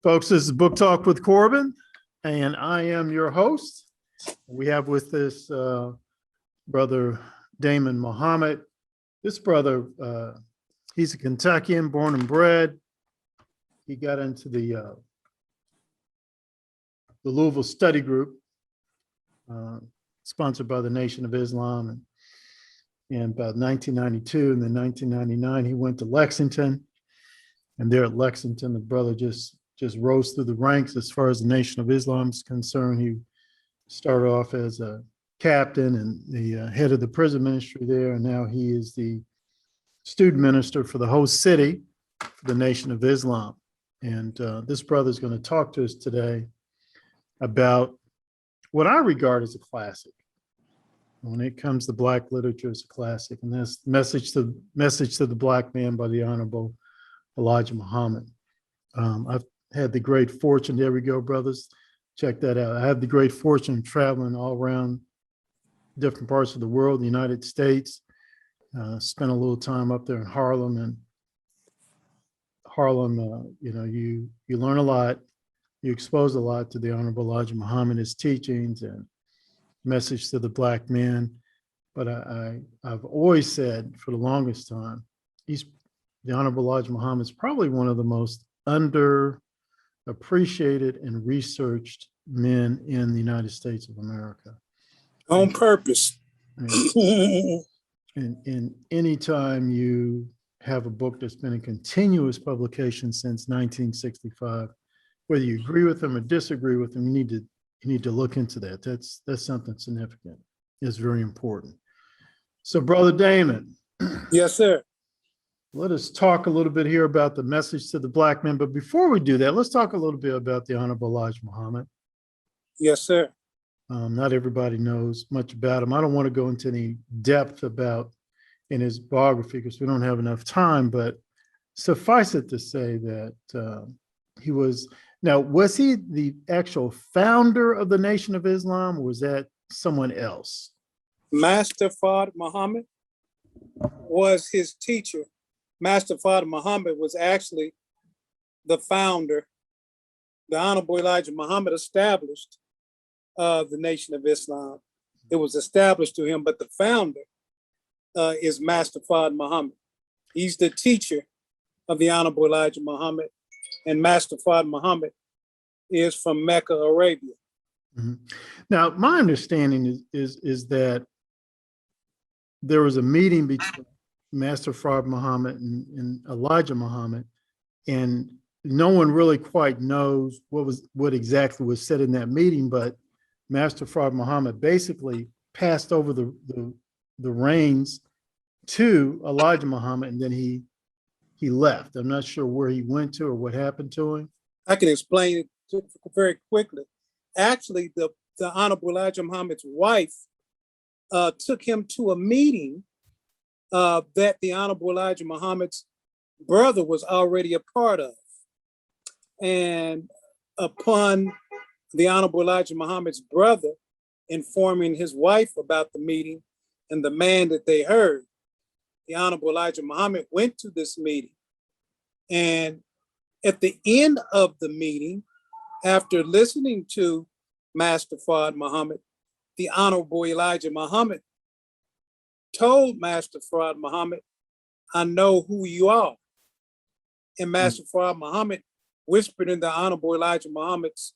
Folks, this is Book Talk with Corbin, and I am your host. We have with us brother Damon Muhammad. This brother, he's a Kentuckian, born and bred. He got into the Louisville Study Group, sponsored by the Nation of Islam, and about 1992, and then 1999, he went to Lexington. And there at Lexington, the brother just rose through the ranks as far as the Nation of Islam is concerned. He started off as a captain and the head of the prison ministry there, and now he is the student minister for the whole city for the Nation of Islam. And this brother is going to talk to us today about what I regard as a classic. When it comes to Black literature, it's a classic, and that's Message to the Black Man by the Honorable Elijah Muhammad. I've had the great fortune, there we go, brothers, check that out. I have the great fortune of traveling all around different parts of the world, the United States. Spent a little time up there in Harlem, and Harlem, you learn a lot, you expose a lot to the Honorable Elijah Muhammad, his teachings and Message to the Black Man. But I've always said for the longest time, the Honorable Elijah Muhammad is probably one of the most underappreciated and researched men in the United States of America. On purpose. And anytime you have a book that's been in continuous publication since 1965, whether you agree with them or disagree with them, you need to look into that. That's something significant. It's very important. So, Brother Damon. Yes, sir. Let us talk a little bit here about the Message to the Black Man. But before we do that, let's talk a little bit about the Honorable Elijah Muhammad. Yes, sir. Not everybody knows much about him. I don't want to go into any depth in his biography because we don't have enough time, but suffice it to say that was he the actual founder of the Nation of Islam, or was that someone else? Master Fard Muhammad was his teacher. Master Fard Muhammad was actually the founder. The Honorable Elijah Muhammad established the Nation of Islam. It was established to him, but the founder is Master Fard Muhammad. He's the teacher of the Honorable Elijah Muhammad, and Master Fard Muhammad is from Mecca, Arabia. Mm-hmm. Now, my understanding is that there was a meeting between Master Fard Muhammad and Elijah Muhammad, and no one really quite knows what exactly was said in that meeting, but Master Fard Muhammad basically passed over the reins to Elijah Muhammad, and then he left. I'm not sure where he went to or what happened to him. I can explain it very quickly. Actually, the Honorable Elijah Muhammad's wife took him to a meeting that the Honorable Elijah Muhammad's brother was already a part of. And upon the Honorable Elijah Muhammad's brother informing his wife about the meeting and the man that they heard, the Honorable Elijah Muhammad went to this meeting. And at the end of the meeting, after listening to Master Fard Muhammad, the Honorable Elijah Muhammad told Master Fard Muhammad, "I know who you are." And Master Fard Muhammad whispered in the Honorable Elijah Muhammad's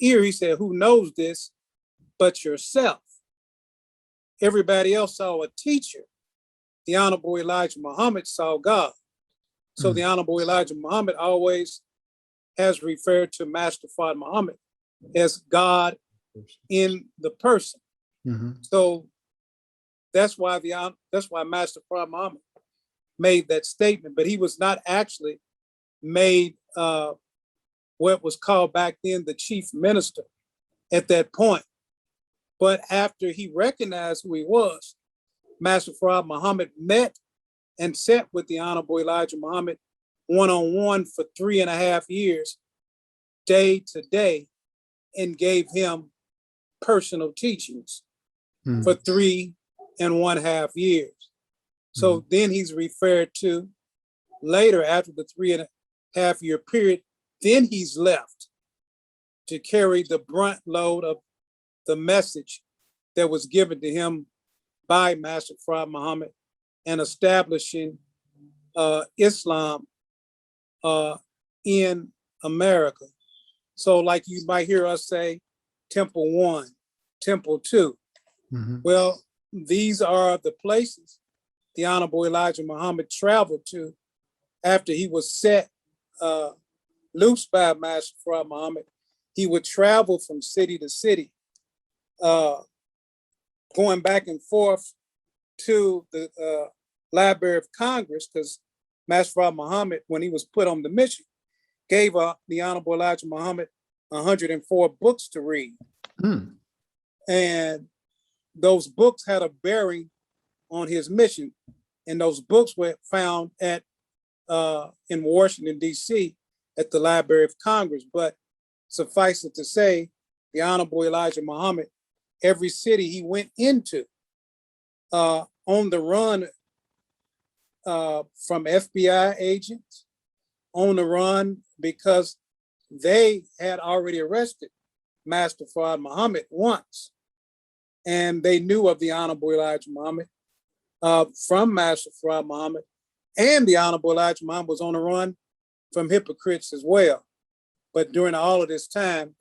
ear, he said, "Who knows this but yourself?" Everybody else saw a teacher. The Honorable Elijah Muhammad saw God. So the Honorable Elijah Muhammad always has referred to Master Fard Muhammad as God in the person. Mm-hmm. So that's why Master Fard Muhammad made that statement, but he was not actually made what was called back then the chief minister at that point. But after he recognized who he was, Master Fard Muhammad met and sat with the Honorable Elijah Muhammad one-on-one for 3.5 years, day to day, and gave him personal teachings for 3.5 years. So then he's referred to later, after the 3.5 year period, Then he's left to carry the brunt load of the message that was given to him by Master Fard Muhammad and establishing Islam in America. So like you might hear us say, Temple 1, Temple 2. Mhm. Well, these are the places the Honorable Elijah Muhammad traveled to after he was set loose by Master Fard Muhammad. He would travel from city to city, going back and forth to the Library of Congress, because Master Fard Muhammad, when he was put on the mission, gave the Honorable Elijah Muhammad 104 books to read. Mm. And those books had a bearing on his mission. And those books were found at in Washington, D.C. at the Library of Congress. But suffice it to say, the Honorable Elijah Muhammad, every city he went into, on the run from FBI agents, on the run because they had already arrested Master Fard Muhammad once. And they knew of the Honorable Elijah Muhammad from Master Fard Muhammad. And the Honorable Elijah Muhammad was on the run from hypocrites as well. But during all of this time,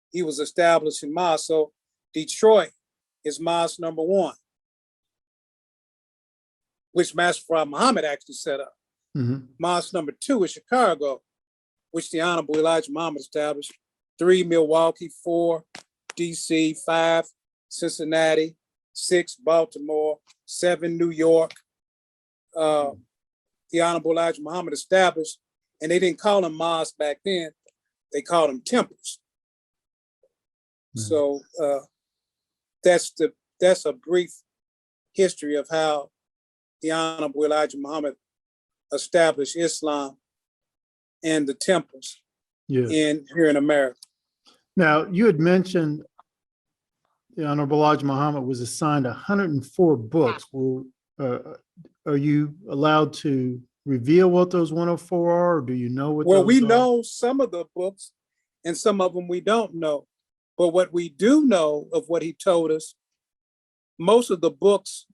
he was establishing mosques. So Detroit is mosque number 1, which Master Fard Muhammad actually set up. Mhm. Mosque number 2 is Chicago, which the Honorable Elijah Muhammad established. 3, Milwaukee. 4, DC. 5, Cincinnati. 6, Baltimore. 7, New York. The Honorable Elijah Muhammad established, and they didn't call them mosques back then, they called them temples. Mhm. So that's a brief history of how the Honorable Elijah Muhammad established Islam and the temples Yeah. here in America. Now, you had mentioned the Honorable Elijah Muhammad was assigned 104 books. Well, are you allowed to reveal what those 104 are, or do you know what Well, those we are? know some of the books and some of them we don't know. But what we do know of what he told us, most of the books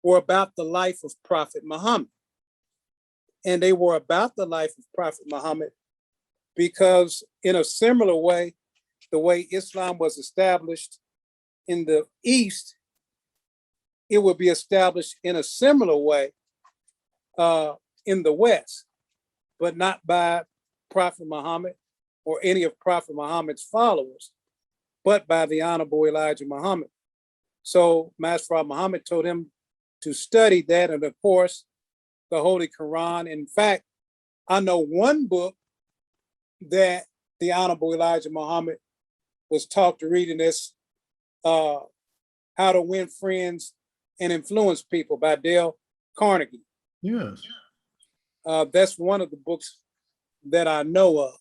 were about the life of Prophet Muhammad. And they were about the life of Prophet Muhammad because in a similar way, the way Islam was established in the East, it would be established in a similar way in the West, but not by Prophet Muhammad or any of Prophet Muhammad's followers, but by the Honorable Elijah Muhammad. So Master Fard Muhammad told him to study that, and of course, the Holy Quran. In fact, I know one book that the Honorable Elijah Muhammad was taught to read, and that's How to Win Friends and Influence People by Dale Carnegie. Yes. That's one of the books that I know of.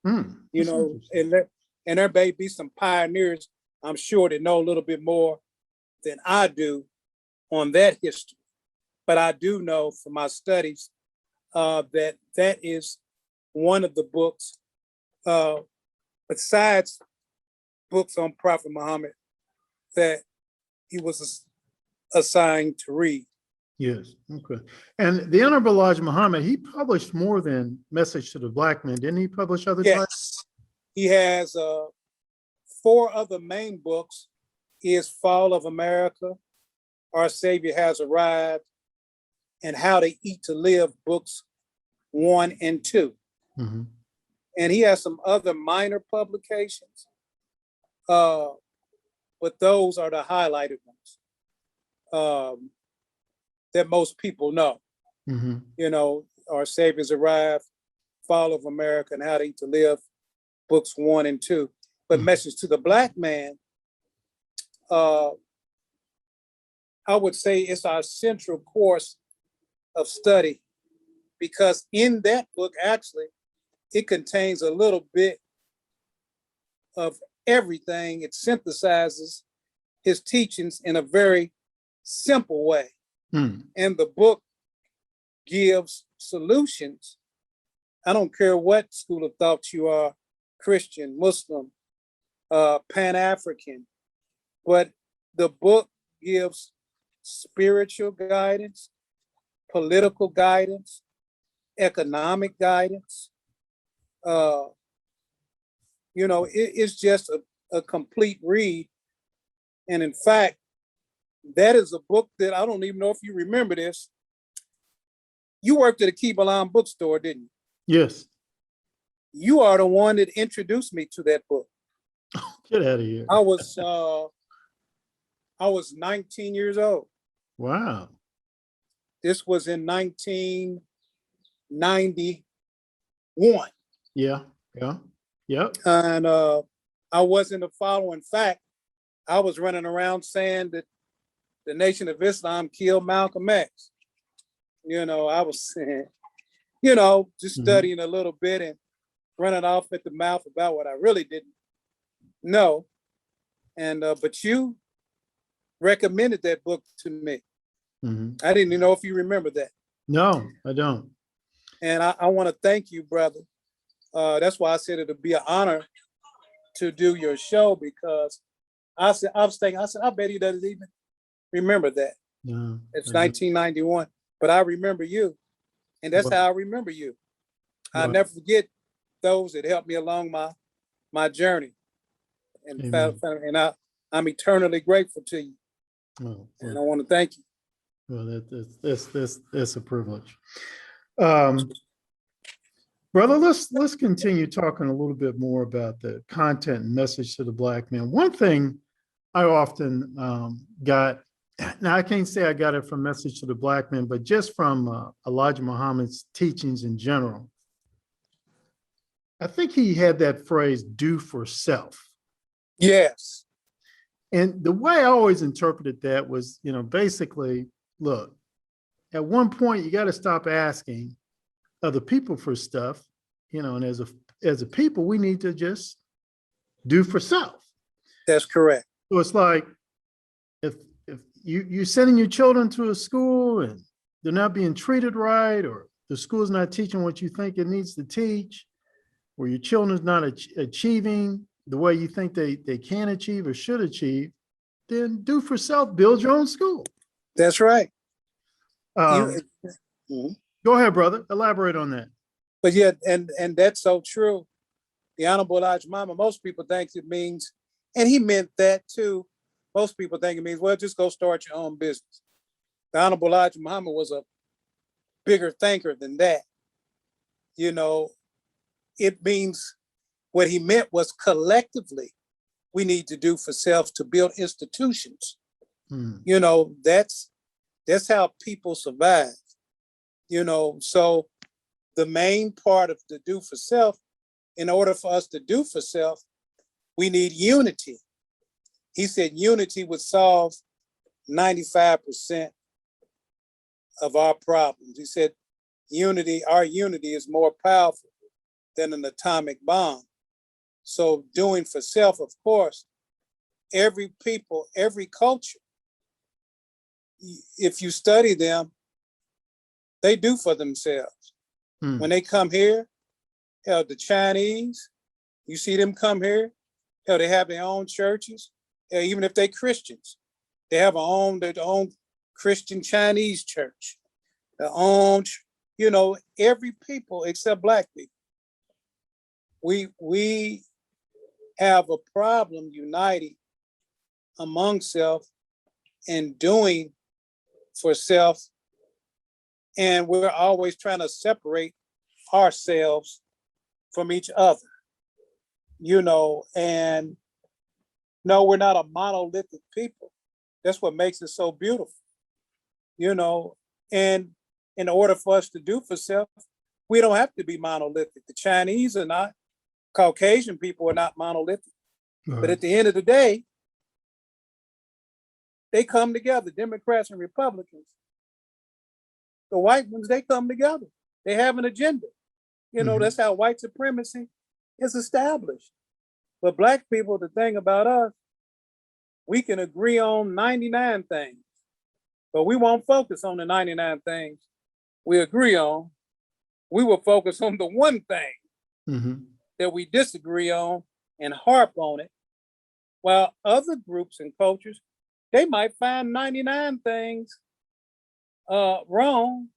You That's know, interesting. and there may be some pioneers, I'm sure, that know a little bit more than I do on that history. But I do know from my studies that that is one of the books, besides books on Prophet Muhammad, that he was assigned to read. Yes. Okay. And the Honorable Elijah Muhammad, he published more than Message to the Black Man. Didn't he publish other titles? Yes, he has 4 other main books. Is Fall of America, Our Savior Has Arrived, and How to Eat to Live, books 1 and 2. Mm-hmm. And he has some other minor publications, but those are the highlighted ones that most people know. Mm-hmm. You know, Our Savior's Arrived, Fall of America, and How to Eat to Live, books 1 and 2. But Message to the Black Man, I would say it's our central course of study, because in that book, actually, it contains a little bit of everything. It synthesizes his teachings in a very simple way. Mm. And the book gives solutions I don't care what school of thought you are, Christian, Muslim, Pan-African, but the book gives spiritual guidance, political guidance, economic guidance. It's just a complete read. And in fact, that is a book that I don't even know if you remember this. You worked at a Kibalan bookstore, didn't you? Yes. You are the one that introduced me to that book. Get out of here. I was 19 years old. Wow. This was in 1991. Yeah. Yep. And I wasn't a follower. In fact, I was running around saying that the Nation of Islam killed Malcolm X. I was saying, just studying a little bit and running off at the mouth about what I really didn't know. And but you recommended that book to me. I didn't even know if you remember that. No, I don't. And I want to thank you, brother. That's why I said it'll be an honor to do your show, because I was thinking, I bet he doesn't even remember that. No, it's 1991, but I remember you. And that's how I remember you. I'll never forget those that helped me along my journey. And I'm eternally grateful to you. And I want to thank you. Well, that's a privilege. Brother, let's continue talking a little bit more about the content and message to the Black man. One thing I often got, now I can't say I got it from Message to the Black man, but just from Elijah Muhammad's teachings in general. I think he had that phrase, do for self. Yes. And the way I always interpreted that was, basically, look, at one point you got to stop asking other people for stuff, and as a people, we need to just do for self. That's correct. So it's like, if you're sending your children to a school and they're not being treated right, or the school's not teaching what you think it needs to teach, or your children's not achieving the way you think they can achieve or should achieve, then do for self, build your own school. That's right. Go ahead, brother. Elaborate on that. But yeah, and that's so true. The Honorable Elijah Muhammad, most people think it means, and he meant that too. Most people think it means, well, just go start your own business. The Honorable Elijah Muhammad was a bigger thinker than that. It means, what he meant was collectively, we need to do for self to build institutions. That's how people survive. So the main part of the do for self, in order for us to do for self, we need unity. He said unity would solve 95% of our problems. He said our unity is more powerful than an atomic bomb. So doing for self, of course, every people, every culture, if you study them, they do for themselves. When they come here, the Chinese, you see them come here, they have their own churches. Even if they're Christians, they have their own Christian Chinese church. Their own, every people except Black people. We have a problem uniting among self and doing for self. And we're always trying to separate ourselves from each other, and no, we're not a monolithic people. That's what makes it so beautiful, and in order for us to do for self, we don't have to be monolithic. The Chinese are not, Caucasian people are not monolithic. But at the end of the day, they come together, Democrats and Republicans. The white ones, they come together. They have an agenda. That's how white supremacy is established. But Black people, the thing about us, we can agree on 99 things, but we won't focus on the 99 things we agree on. we will focus on the one thing Mhm. that we disagree on and harp on it, while other groups and cultures, they might find 99 things wrong,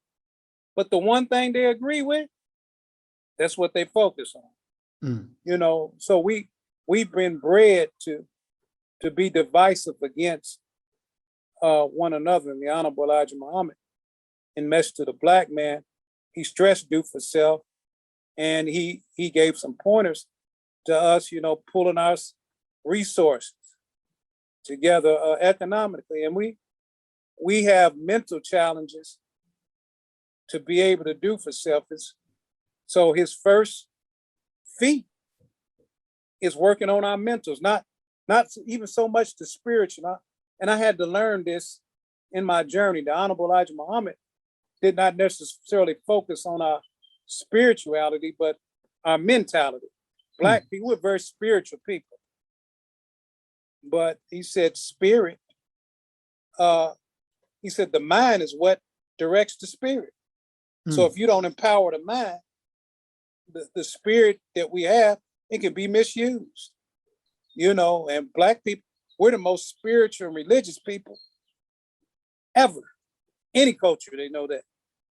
but the one thing they agree with, that's what they focus on. Mm. So we've been bred to be divisive against one another. And the Honorable Elijah Muhammad, in Message to the Black Man, he stressed do for self, and he gave some pointers to us, pulling our resources together economically. And we have mental challenges to be able to do for self. So his first feat is working on our mentals, not even so much the spiritual. And I had to learn this in my journey. The Honorable Elijah Muhammad did not necessarily focus on our spirituality, but our mentality. Black people, we're very spiritual people. But he said spirit, he said the mind is what directs the spirit. So if you don't empower the mind, the spirit that we have, it can be misused. And Black people, we're the most spiritual and religious people ever. Any culture, they know that.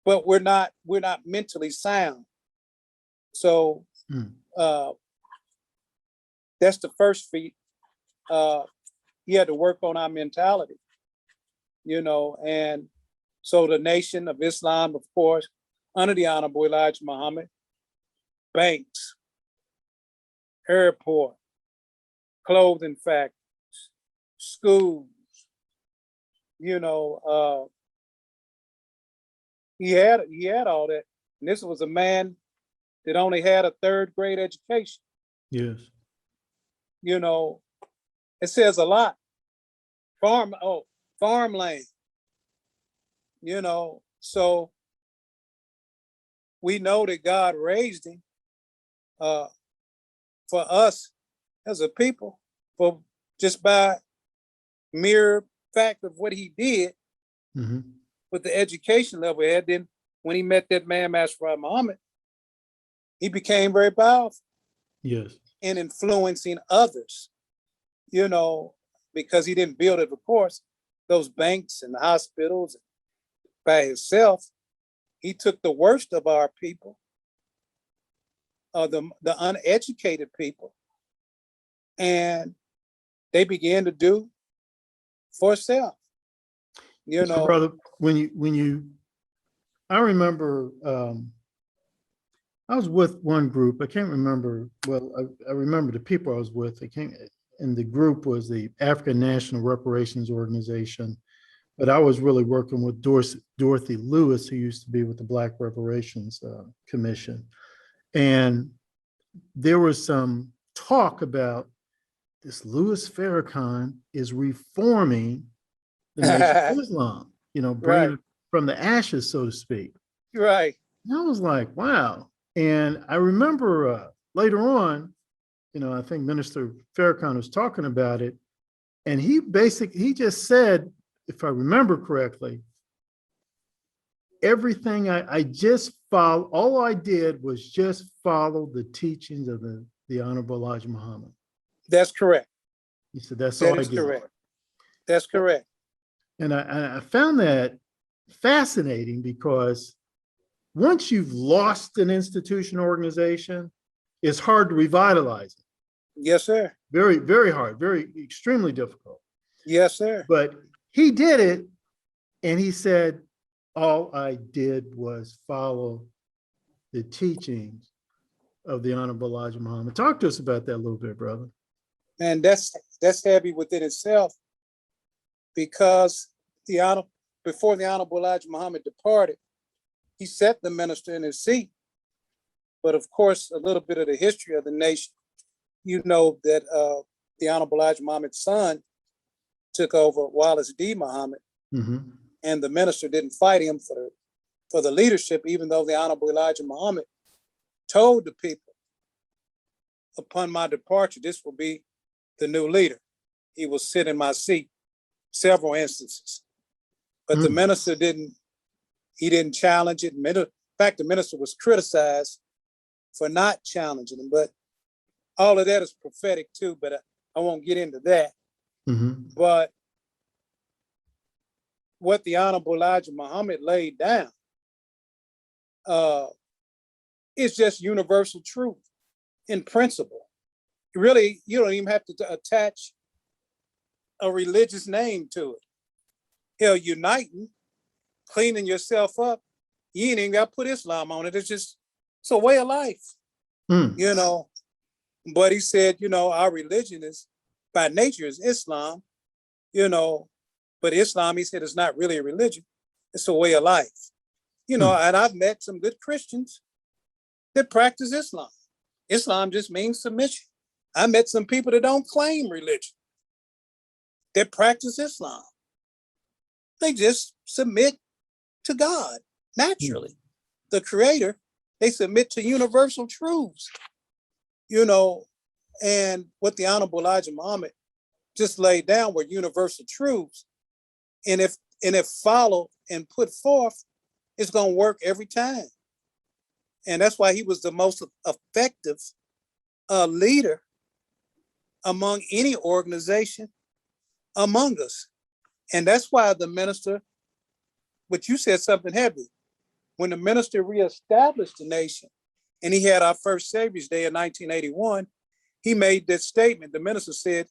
But we're not mentally sound. So that's the first feat. He had to work on our mentality, and so the Nation of Islam, of course, under the Honorable Elijah Muhammad, banks, airport, clothing factories, schools, he had all that. And this was a man that only had a third grade education. Yes. It says a lot. Farmland. So we know that God raised him for us as a people, for just by mere fact of what he did with the education level he had. Then when he met that man, Master Muhammad, he became very powerful. Yes. In influencing others, because he didn't build it, of course, those banks and the hospitals by himself. He took the worst of our people, the uneducated people, and they began to do for self. So, brother, I remember I was with one group. I can't remember. Well, I remember the people I was with. And the group was the African National Reparations Organization. But I was really working with Dorothy Lewis, who used to be with the Black Reparations Commission. And there was some talk about this Louis Farrakhan is reforming the Nation of Islam, bringing it from the ashes, so to speak. Right. And I was like, wow. And I remember later on, I think Minister Farrakhan was talking about it, and he just said, if I remember correctly, everything I just followed, all I did was just follow the teachings of the Honorable Elijah Muhammad. That's correct. He said, that's all I did. Correct. That's correct. And I found that fascinating, because once you've lost an institution or organization, it's hard to revitalize it. Yes, sir. Very, very hard, extremely difficult. Yes, sir. But he did it, and he said, all I did was follow the teachings of the Honorable Elijah Muhammad. Talk to us about that a little bit, brother. And that's heavy within itself, because before the Honorable Elijah Muhammad departed, he set the minister in his seat. But of course, a little bit of the history of the nation, that the Honorable Elijah Muhammad's son took over, Wallace D. Muhammad, and the minister didn't fight him for the leadership, even though the Honorable Elijah Muhammad told the people, upon my departure, this will be the new leader. He will sit in my seat, several instances. But the minister didn't challenge it. fact, the minister was criticized for not challenging him, but all of that is prophetic too, but I won't get into that. Mhm. But what the Honorable Elijah Muhammad laid down is just universal truth in principle. Really, you don't even have to attach a religious name to it. Hell, uniting, cleaning yourself up, you ain't even got to put Islam on it. It's a way of life, you know. But he said, our religion is by nature is Islam, but Islam, he said, is not really a religion. It's a way of life, and I've met some good Christians that practice Islam. Islam just means submission. I met some people that don't claim religion that practice Islam. They just submit to God naturally. The creator, they submit to universal truths, and what the Honorable Elijah Muhammad just laid down were universal truths. And if followed and put forth, it's going to work every time. And that's why he was the most effective leader among any organization among us. And that's why the minister, but you said something heavy. When the minister reestablished the nation and he had our first Savior's Day in 1981, he made this statement. The minister said,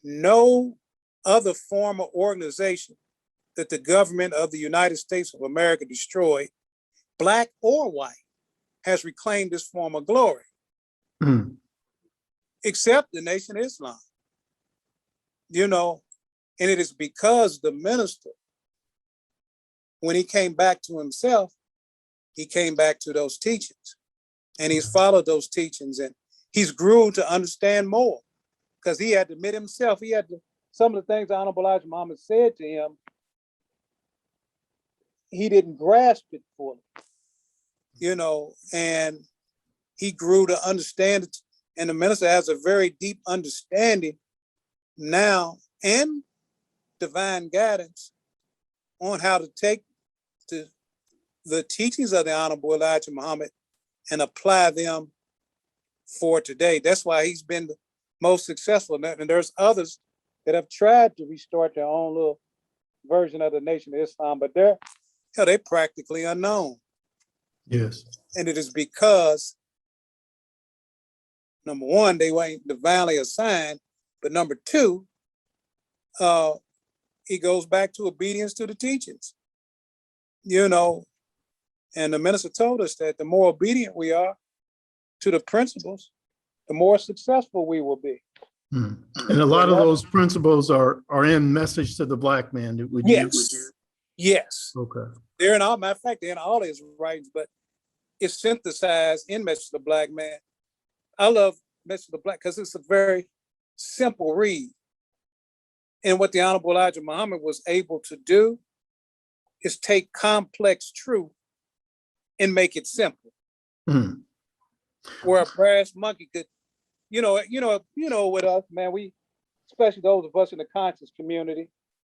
no other form of organization that the government of the United States of America destroyed, black or white, has reclaimed this form of glory, except the Nation of Islam. And it is because the minister, when he came back to himself, he came back to those teachings, and he's followed those teachings, and he's grew to understand more, because he had to admit himself. Some of the things the Honorable Elijah Muhammad said to him, he didn't grasp it fully, and he grew to understand it. And the minister has a very deep understanding now and divine guidance on how to take the teachings of the Honorable Elijah Muhammad and apply them for today. That's why he's been the most successful. And there's others that have tried to restart their own little version of the Nation of Islam, but they're practically unknown. Yes. And it is because, number one, they weren't divinely assigned, but number two, it goes back to obedience to the teachings, and the minister told us that the more obedient we are to the principles, the more successful we will be. And a lot of those principles are in Message to the Black Man. Yes. Okay. They're in all, matter of fact, they're in all his writings, but it's synthesized in Message to the Black Man. I love Message to the Black because it's a very simple read. And what the Honorable Elijah Muhammad was able to do is take complex truth and make it simple. Where a brass monkey could, with us, man, especially those of us in the conscious community,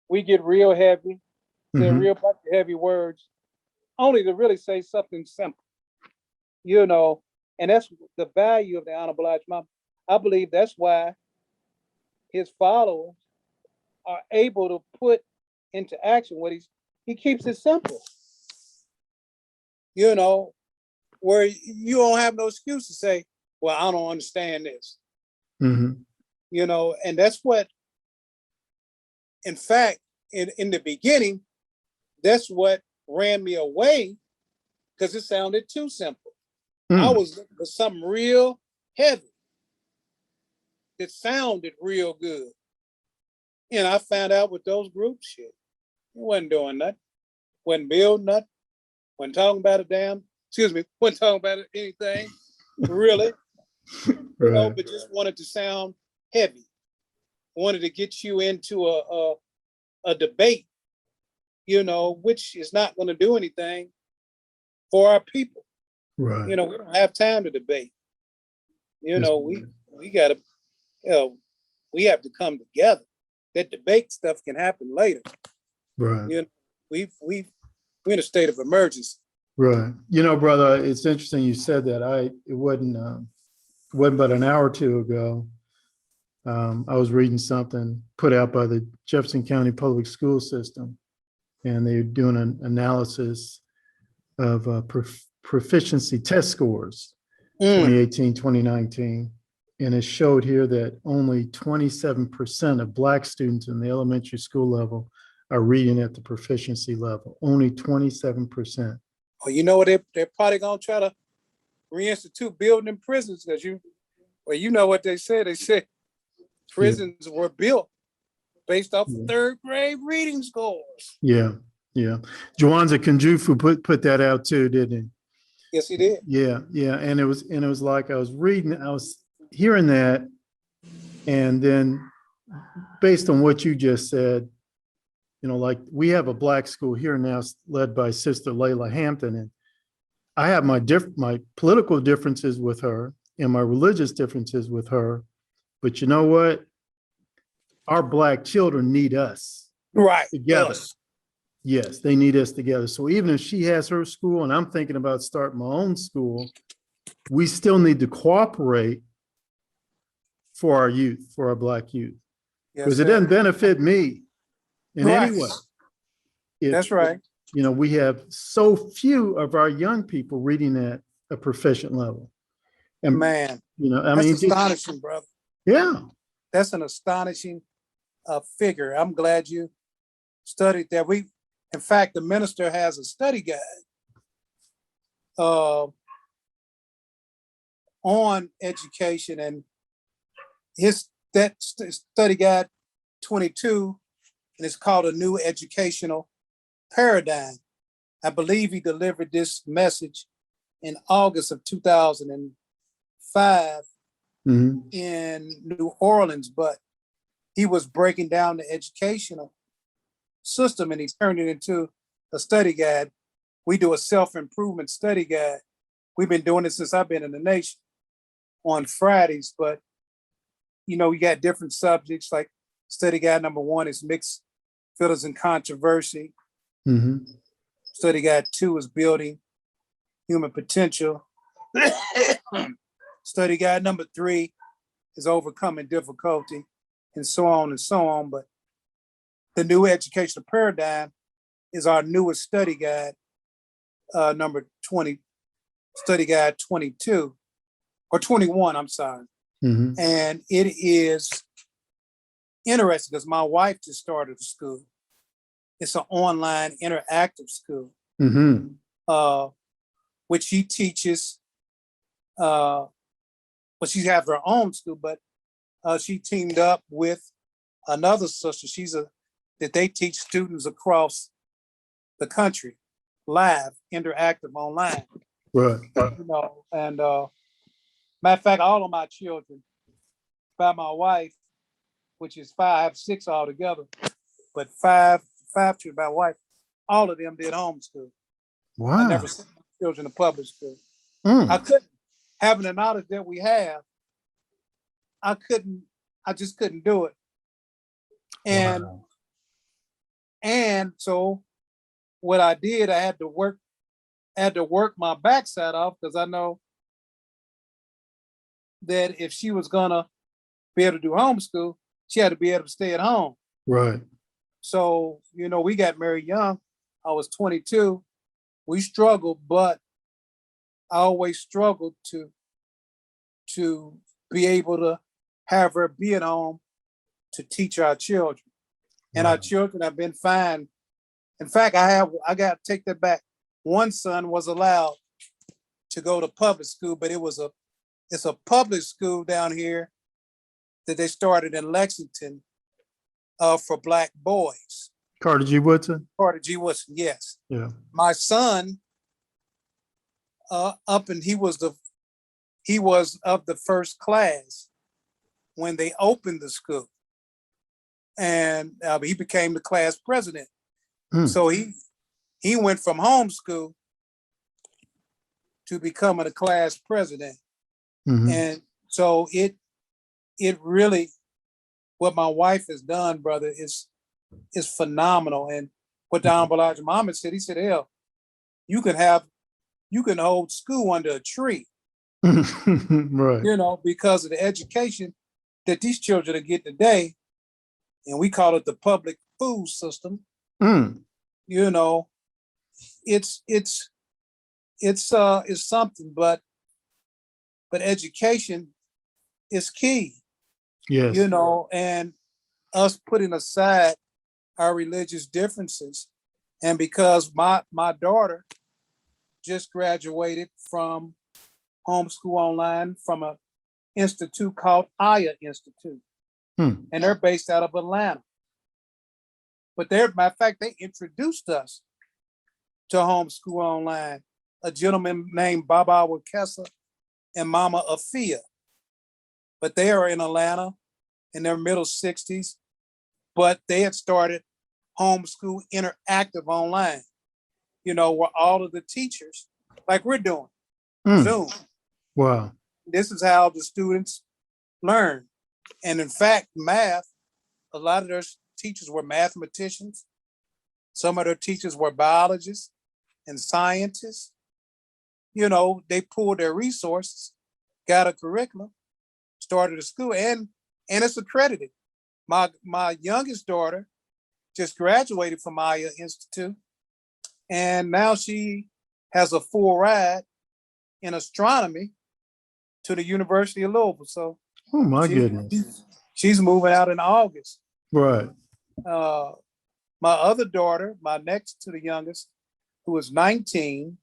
we get real heavy, say a real bunch of heavy words, only to really say something simple, and that's the value of the Honorable Elijah Muhammad. I believe that's why his followers are able to put into action what he keeps it simple, where you don't have no excuse to say, well, I don't understand this, and that's what, in fact, in the beginning, that's what ran me away, because it sounded too simple. I was looking for something real heavy that sounded real good. And I found out with those groups, shit, it wasn't doing nothing, wasn't building nothing, wasn't talking about wasn't talking about anything, really, Right. but just wanted to sound heavy, wanted to get you into a debate, which is not going to do anything for our people. Right. We don't have time to debate. We got to, we have to come together. That debate stuff can happen later. Right. We're in a state of emergency. Right. You know, brother, it's interesting you said that. It wasn't but an hour or two ago. I was reading something put out by the Jefferson County Public School System, and they're doing an analysis of proficiency test scores, 2018, 2019. And it showed here that only 27% of Black students in the elementary school level are reading at the proficiency level. Only 27%. Well, you know what, they're probably gonna try to reinstitute building in prisons, because you know what they said. They said prisons were built based off of third grade reading scores. Yeah, yeah. Juwanza Kunjufu put that out too, didn't he? Yes, he did. Yeah, yeah. And it was like I was hearing that, and then based on what you just said, you know, like we have a Black school here now led by Sister Layla Hampton, and I have my political differences with her and my religious differences with her, but you know what? Our Black children need us Right. together. Yes, they need us together. So even if she has her school and I'm thinking about starting my own school, we still need to cooperate for our youth, for our Black youth, because it doesn't benefit me in any way. That's right. You know, we have so few of our young people reading at a proficient level. And man, you know, I that's mean, astonishing, brother. Yeah. That's an astonishing figure. I'm glad you studied that. In fact, the minister has a study guide on education, and that study guide 22, and it's called A New Educational Paradigm. I believe he delivered this message in August of 2005 in New Orleans, but he was breaking down the educational system and he turned it into a study guide. We do a self-improvement study guide. We've been doing it since I've been in the nation on Fridays, but you know, we got different subjects. Like study guide number 1 is mixed feelings and controversy. Study guide 2 is building human potential. Study guide number 3 is overcoming difficulty, and so on and so on. But the new educational paradigm is our newest study guide, number 20, study guide 22, or 21, I'm sorry. And it is interesting because my wife just started a school. It's an online interactive school, which she teaches. Well, she has her own school, but she teamed up with another sister. That they teach students across the country, live, interactive, online. Right. You know, and matter of fact, all of my children, by my wife, which is 5, I have 6 altogether, but five children by wife, all of them did homeschool. Wow. I never sent my children to public school. I couldn't, having the knowledge that we have, I just couldn't do it. And so what I did, I had to work my backside off, because I know that if she was gonna be able to do homeschool, she had to be able to stay at home. Right. So, you know, we got married young. I was 22. We struggled, but I always struggled to be able to have her be at home to teach our children. And our children have been fine. In fact, I got to take that back. One son was allowed to go to public school, but it's a public school down here that they started in Lexington for Black boys. Carter G. Woodson? Carter G. Woodson, yes. Yeah. My son, he was of the first class when they opened the school. And he became the class president. So he went from homeschool to becoming a class president. And so it really, what my wife has done, brother, is phenomenal. And what the Honorable Elijah Muhammad said, he said, hell, you can have you can hold school under a tree, Right. because of the education that these children are getting today. And we call it the public food system. Mm. It's something, but education is key, Yes. and us putting aside our religious differences. And because my daughter just graduated from homeschool online from an institute called Aya Institute, Hmm. and they're based out of Atlanta. But matter of fact, they introduced us to homeschool online. A gentleman named Baba Wakessa and Mama Afia. But they are in Atlanta in their middle 60s. But they had started homeschool interactive online, where all of the teachers, like we're doing, Mm. Zoom. Wow. This is how the students learn. And in fact, math, a lot of their teachers were mathematicians. Some of their teachers were biologists and scientists. They pulled their resources, got a curriculum, started a school, and it's accredited. My youngest daughter just graduated from Aya Institute, and now she has a full ride in astronomy to the University of Louisville. So Oh my goodness. she's moving out in August. Right. My other daughter, my next to the youngest, who is 19,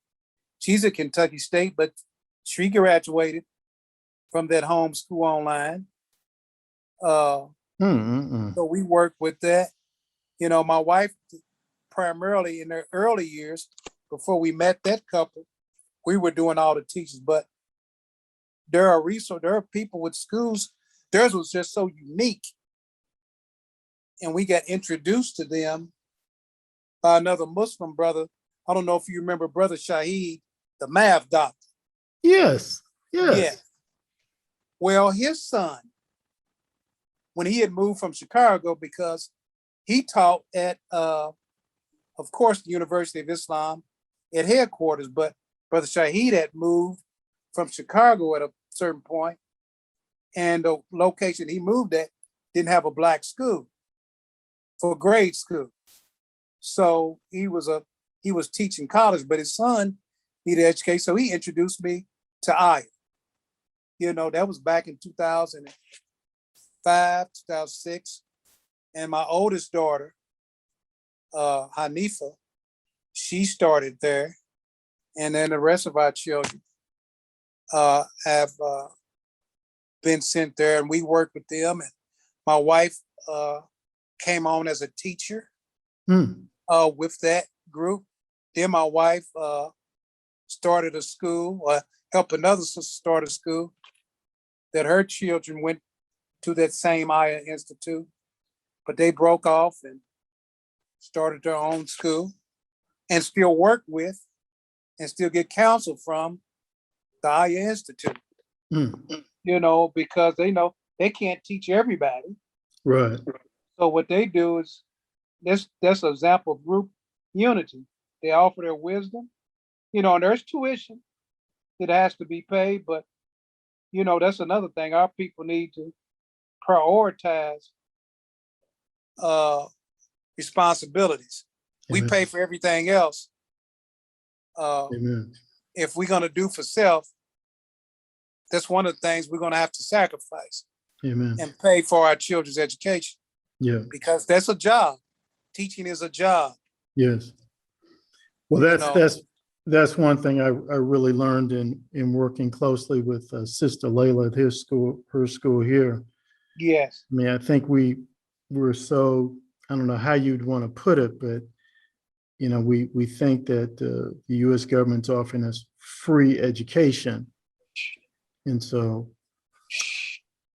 she's at Kentucky State, but she graduated from that homeschool online. So we work with that. My wife, primarily in their early years, before we met that couple, we were doing all the teachers. But there are people with schools. Theirs was just so unique, and we got introduced to them by another Muslim brother. I don't know if you remember Brother Shaheed, the math doctor. Yes. Yes. Yeah. Well, his son, when he had moved from Chicago, because he taught at, of course, the University of Islam at headquarters, but Brother Shaheed had moved from Chicago at a certain point, and the location he moved at didn't have a black school for grade school. So he was teaching college, but his son needed education. So he introduced me to Aya. That was back in 2005, 2006. And my oldest daughter, Hanifa, she started there. And then the rest of our children have been sent there, and we work with them. And my wife came on as a teacher with that group. Then my wife started a school, helped another sister start a school that her children went to that same Aya Institute, but they broke off and started their own school and still work with and still get counsel from the Aya Institute, because they know they can't teach everybody. Right. So what they do is that's an example of group unity. They offer their wisdom, and there's tuition that has to be paid, but that's another thing. Our people need to prioritize responsibilities. Amen. We pay for everything else. Amen. If we're going to do for self, that's one of the things we're going to have to sacrifice. Amen. And pay for our children's education. Yeah. Because that's a job. Teaching is a job. Yes. Well, that's one thing I really learned in working closely with Sister Layla at her school here. Yes. I mean, I think we were so, I don't know how you'd want to put it, but we think that the U.S. government's offering us free education, and so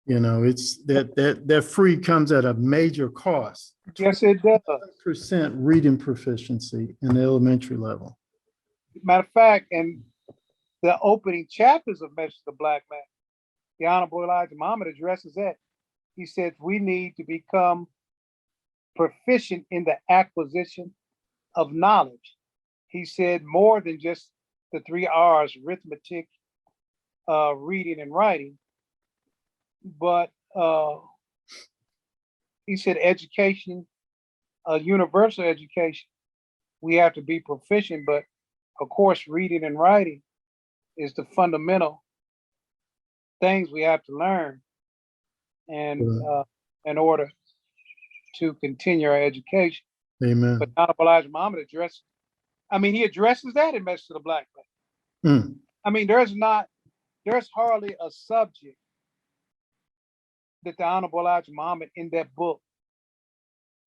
it's that free comes at a major cost. Yes, it does. % reading proficiency in the elementary level. Matter of fact, in the opening chapters of Message of the Black Man, the Honorable Elijah Muhammad addresses that. He says we need to become proficient in the acquisition of knowledge. He said more than just the 3 R's, arithmetic, reading and writing. But he said education, universal education, we have to be proficient, but of course, reading and writing is the fundamental things we have to learn, and in order to continue our education. Amen. But Honorable Elijah Muhammad addresses, he addresses that in Message to the Black Man. There's hardly a subject that the Honorable Elijah Muhammad in that book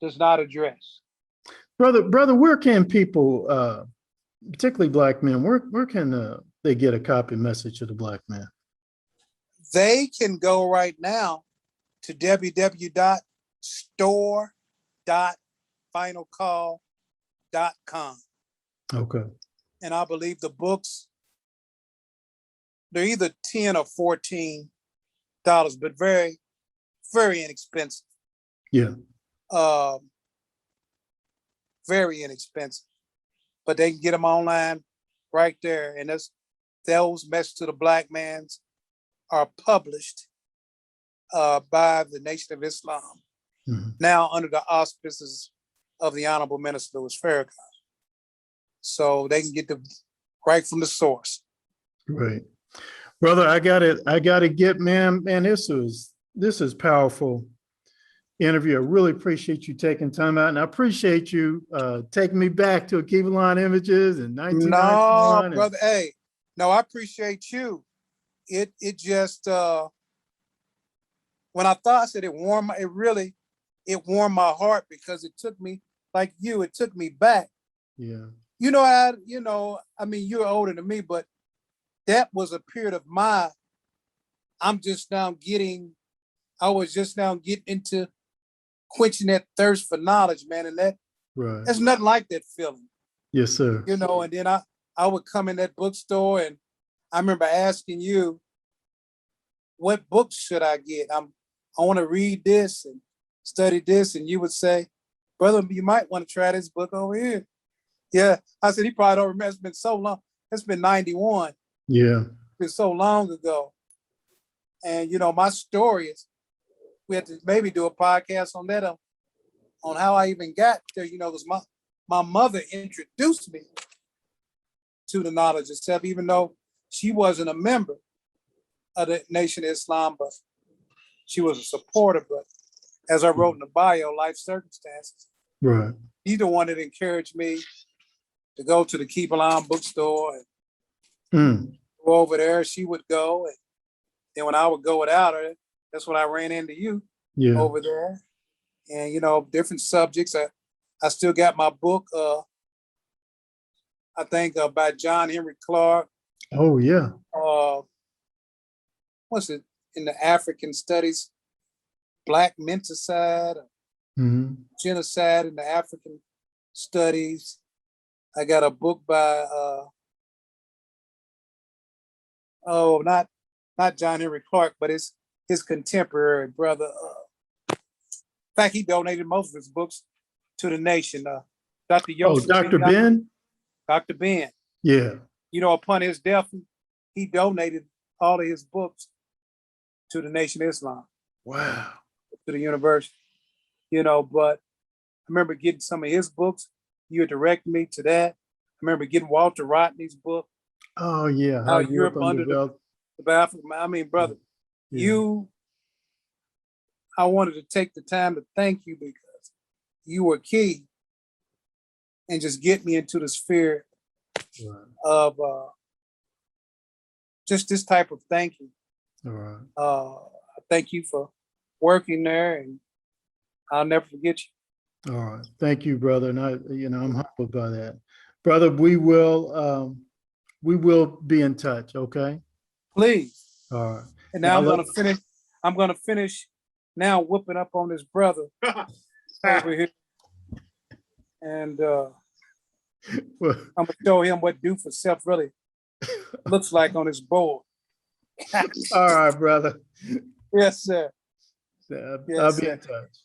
does not address. Brother, where can people, particularly Black men, where can they get a copy of Message to the Black Man? They can go right now to www.store.finalcall.com. Okay. And I believe the books, they're either $10 or $14, but very, very inexpensive. Yeah. Very inexpensive. But they can get them online right there. And those Message to the Black Mans are published by the Nation of Islam, now under the auspices of the Honorable Minister Louis Farrakhan. So they can get them right from the source. Right. Brother, I gotta get, man, this is powerful interview. I really appreciate you taking time out, and I appreciate you taking me back to Akiva Line Images in 1991. No, brother, hey, no, I appreciate you. It just when I thought, I said it warmed my heart, because it took me, like you, it took me back. Yeah. You're older than me, but that was a period of I was just now getting into quenching that thirst for knowledge, man. And that's nothing like that feeling. Yes, sir. And then I would come in that bookstore, and I remember asking you, what books should I get? I want to read this and study this. And you would say, brother, you might want to try this book over here. Yeah. I said, he probably don't remember. It's been so long. It's been 91. Yeah. It's been so long ago. And, my story is, we had to maybe do a podcast on that, on how I even got there, because my mother introduced me to the knowledge itself, even though she wasn't a member of the Nation of Islam, but she was a supporter. But as I wrote in the bio, life circumstances, right, she's the one that encouraged me to go to the Keebalam bookstore and go over there. She would go, and then when I would go without her, that's when I ran into you over there. And different subjects. I still got my book, I think by John Henry Clark. Oh yeah. What's it, in the African studies, Black menticide, genocide in the African studies. I got a book by not John Henry Clark, but it's his contemporary brother. In fact, he donated most of his books to the nation. Dr. Yosef. Dr. Ben? Dr. Ben. Yeah. Upon his death, he donated all of his books to the Nation of Islam. Wow. To the university. But I remember getting some of his books. You had directed me to that. I remember getting Walter Rodney's book. Oh yeah. How Europe under the African. Brother, I wanted to take the time to thank you, because you were key and just get me into the sphere of just this type of thanking. All right. Thank you for working there, and I'll never forget you. All right. Thank you, brother. And I'm humbled by that. Brother, we will be in touch, okay? Please. All right. And now I'm gonna finish now whooping up on this brother over here. And I'm gonna show him what do for self really looks like on his board. All right, brother. Yes, sir. I'll be in touch.